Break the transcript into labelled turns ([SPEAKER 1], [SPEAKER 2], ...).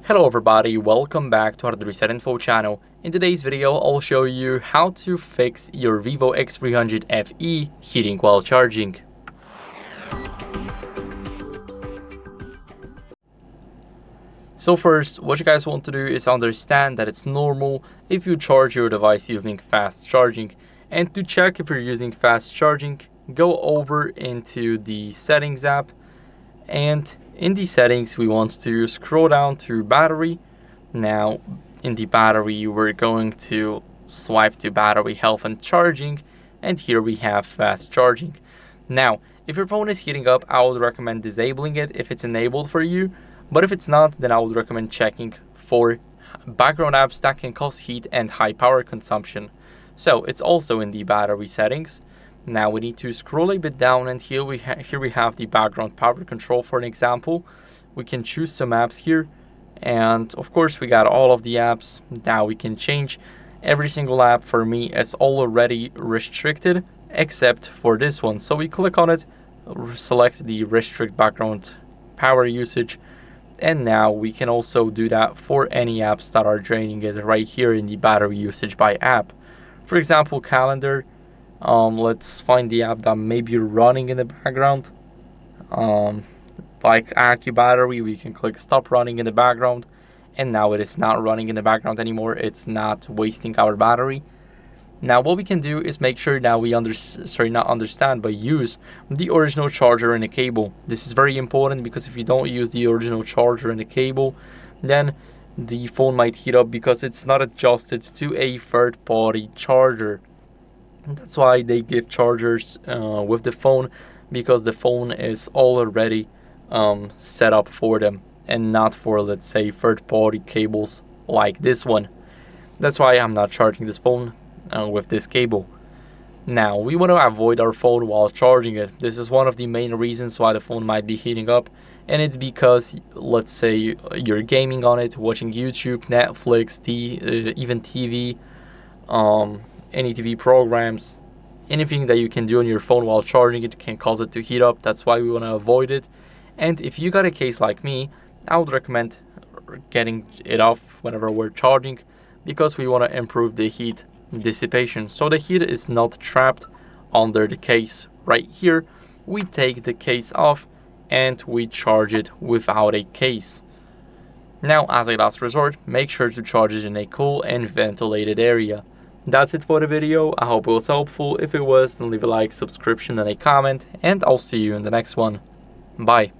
[SPEAKER 1] Hello everybody, welcome back to HardReset.Info channel. In today's video, I'll show you how to fix your VIVO X300 FE heating while charging. So first, what you guys want to do is understand that it's normal if you charge your device using fast charging. And to check if you're using fast charging, go over into the settings app, and in the settings we want to scroll down to battery. Now in the battery we're going to swipe to battery health and charging, and here we have fast charging. Now if your phone is heating up, I would recommend disabling it if it's enabled for you, but if it's not, then I would recommend checking for background apps that can cause heat and high power consumption. So it's also in the battery settings. Now we need to scroll a bit down, and here we have the background power control. For an example, we can choose some apps here, and of course we got all of the apps. Now we can change every single app. For me, it's already restricted except for this one. So we click on it, select the restrict background power usage, and now we can also do that for any apps that are draining it right here in the battery usage by app. For example, calendar. Let's find the app that may be running in the background. Like AccuBattery, we can click stop running in the background, and now it is not running in the background anymore. It's not wasting our battery. Now what we can do is make sure that we use the original charger and the cable. This is very important because if you don't use the original charger and the cable, then the phone might heat up because it's not adjusted to a third-party charger. That's why they give chargers with the phone, because the phone is already set up for them and not for, let's say, third-party cables like this one. That's why I'm not charging this phone with this cable. Now we want to avoid our phone while charging it. This is one of the main reasons why the phone might be heating up, and it's because, let's say, you're gaming on it, watching YouTube, Netflix, even TV, any TV programs. Anything that you can do on your phone while charging it can cause it to heat up. That's why we want to avoid it. And if you got a case like me, I would recommend getting it off whenever we're charging, because we want to improve the heat dissipation, so the heat is not trapped under the case. Right here we take the case off and we charge it without a case. Now, as a last resort, make sure to charge it in a cool and ventilated area. That's it for the video. I hope it was helpful. If it was, then leave a like, subscription, and a comment, and I'll see you in the next one. Bye.